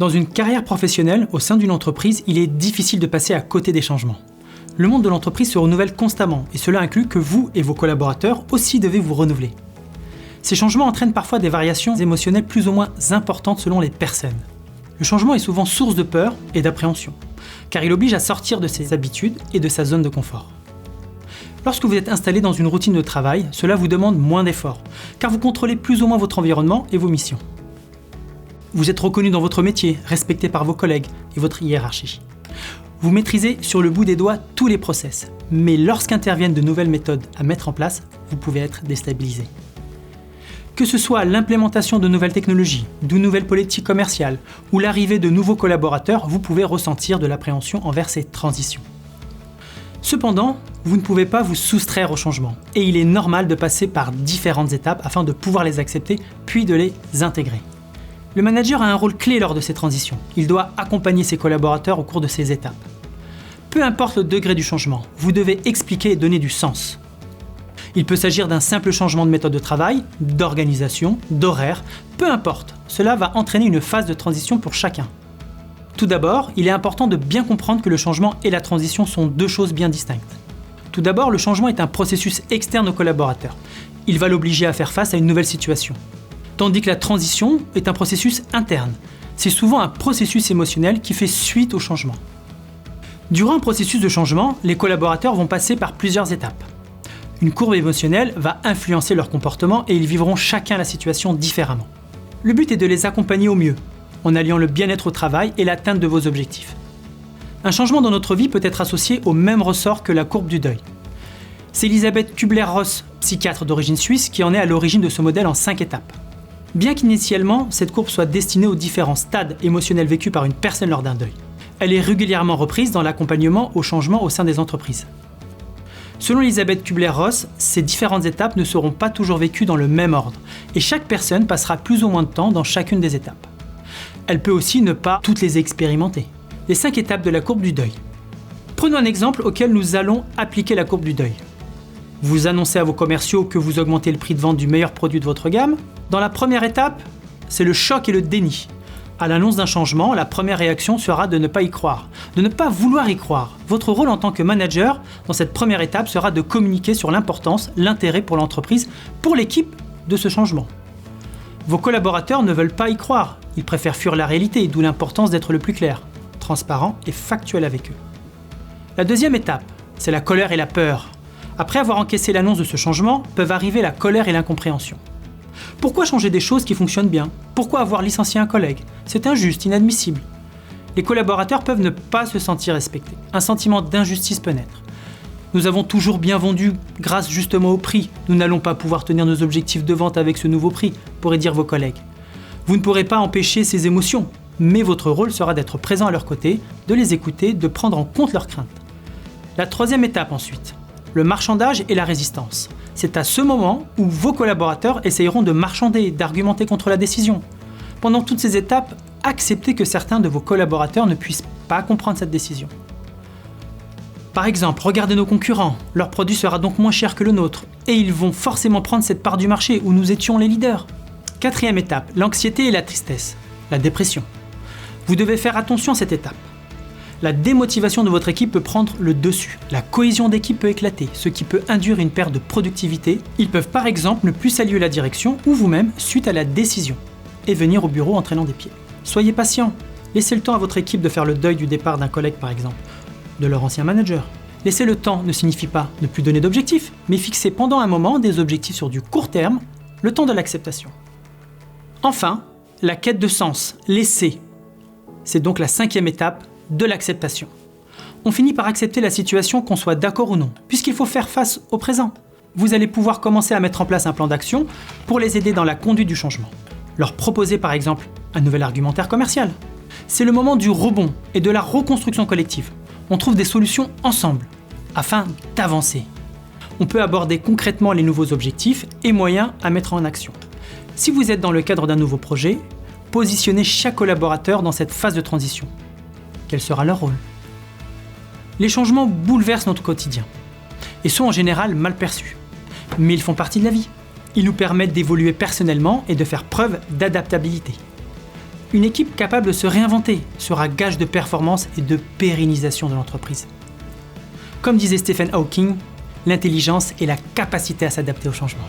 Dans une carrière professionnelle, au sein d'une entreprise, il est difficile de passer à côté des changements. Le monde de l'entreprise se renouvelle constamment et cela inclut que vous et vos collaborateurs aussi devez vous renouveler. Ces changements entraînent parfois des variations émotionnelles plus ou moins importantes selon les personnes. Le changement est souvent source de peur et d'appréhension, car il oblige à sortir de ses habitudes et de sa zone de confort. Lorsque vous êtes installé dans une routine de travail, cela vous demande moins d'efforts, car vous contrôlez plus ou moins votre environnement et vos missions. Vous êtes reconnu dans votre métier, respecté par vos collègues et votre hiérarchie. Vous maîtrisez sur le bout des doigts tous les process, mais lorsqu'interviennent de nouvelles méthodes à mettre en place, vous pouvez être déstabilisé. Que ce soit l'implémentation de nouvelles technologies, de nouvelles politiques commerciales ou l'arrivée de nouveaux collaborateurs, vous pouvez ressentir de l'appréhension envers ces transitions. Cependant, vous ne pouvez pas vous soustraire aux changements et il est normal de passer par différentes étapes afin de pouvoir les accepter puis de les intégrer. Le manager a un rôle clé lors de ces transitions. Il doit accompagner ses collaborateurs au cours de ces étapes. Peu importe le degré du changement, vous devez expliquer et donner du sens. Il peut s'agir d'un simple changement de méthode de travail, d'organisation, d'horaire, peu importe, cela va entraîner une phase de transition pour chacun. Tout d'abord, il est important de bien comprendre que le changement et la transition sont deux choses bien distinctes. Tout d'abord, le changement est un processus externe au collaborateur. Il va l'obliger à faire face à une nouvelle situation. Tandis que la transition est un processus interne. C'est souvent un processus émotionnel qui fait suite au changement. Durant un processus de changement, les collaborateurs vont passer par plusieurs étapes. Une courbe émotionnelle va influencer leur comportement et ils vivront chacun la situation différemment. Le but est de les accompagner au mieux, en alliant le bien-être au travail et l'atteinte de vos objectifs. Un changement dans notre vie peut être associé au même ressort que la courbe du deuil. C'est Elisabeth Kubler-Ross, psychiatre d'origine suisse, qui en est à l'origine de ce modèle en 5 étapes. Bien qu'initialement, cette courbe soit destinée aux différents stades émotionnels vécus par une personne lors d'un deuil. Elle est régulièrement reprise dans l'accompagnement au changement au sein des entreprises. Selon Elisabeth Kubler-Ross, ces différentes étapes ne seront pas toujours vécues dans le même ordre, et chaque personne passera plus ou moins de temps dans chacune des étapes. Elle peut aussi ne pas toutes les expérimenter. Les 5 étapes de la courbe du deuil. Prenons un exemple auquel nous allons appliquer la courbe du deuil. Vous annoncez à vos commerciaux que vous augmentez le prix de vente du meilleur produit de votre gamme. Dans la première étape, c'est le choc et le déni. À l'annonce d'un changement, la première réaction sera de ne pas y croire, de ne pas vouloir y croire. Votre rôle en tant que manager dans cette première étape sera de communiquer sur l'importance, l'intérêt pour l'entreprise, pour l'équipe de ce changement. Vos collaborateurs ne veulent pas y croire, ils préfèrent fuir la réalité, d'où l'importance d'être le plus clair, transparent et factuel avec eux. La deuxième étape, c'est la colère et la peur. Après avoir encaissé l'annonce de ce changement, peuvent arriver la colère et l'incompréhension. Pourquoi changer des choses qui fonctionnent bien? Pourquoi avoir licencié un collègue? C'est injuste, inadmissible. Les collaborateurs peuvent ne pas se sentir respectés. Un sentiment d'injustice peut naître. Nous avons toujours bien vendu grâce justement au prix. Nous n'allons pas pouvoir tenir nos objectifs de vente avec ce nouveau prix, pourraient dire vos collègues. Vous ne pourrez pas empêcher ces émotions, mais votre rôle sera d'être présent à leur côté, de les écouter, de prendre en compte leurs craintes. La troisième étape ensuite, le marchandage et la résistance. C'est à ce moment où vos collaborateurs essayeront de marchander, d'argumenter contre la décision. Pendant toutes ces étapes, acceptez que certains de vos collaborateurs ne puissent pas comprendre cette décision. Par exemple, regardez nos concurrents, leur produit sera donc moins cher que le nôtre, et ils vont forcément prendre cette part du marché où nous étions les leaders. Quatrième étape, l'anxiété et la tristesse, la dépression. Vous devez faire attention à cette étape. La démotivation de votre équipe peut prendre le dessus. La cohésion d'équipe peut éclater, ce qui peut induire une perte de productivité. Ils peuvent par exemple ne plus saluer la direction ou vous-même suite à la décision et venir au bureau en traînant des pieds. Soyez patient. Laissez le temps à votre équipe de faire le deuil du départ d'un collègue par exemple, de leur ancien manager. Laisser le temps ne signifie pas ne plus donner d'objectifs, mais fixer pendant un moment des objectifs sur du court terme, le temps de l'acceptation. Enfin, la quête de sens, laisser. C'est donc la 5e étape de l'acceptation. On finit par accepter la situation qu'on soit d'accord ou non, puisqu'il faut faire face au présent. Vous allez pouvoir commencer à mettre en place un plan d'action pour les aider dans la conduite du changement. Leur proposer par exemple un nouvel argumentaire commercial. C'est le moment du rebond et de la reconstruction collective. On trouve des solutions ensemble, afin d'avancer. On peut aborder concrètement les nouveaux objectifs et moyens à mettre en action. Si vous êtes dans le cadre d'un nouveau projet, positionnez chaque collaborateur dans cette phase de transition. Quel sera leur rôle? Les changements bouleversent notre quotidien et sont en général mal perçus. Mais ils font partie de la vie. Ils nous permettent d'évoluer personnellement et de faire preuve d'adaptabilité. Une équipe capable de se réinventer sera gage de performance et de pérennisation de l'entreprise. Comme disait Stephen Hawking, l'intelligence est la capacité à s'adapter au changement.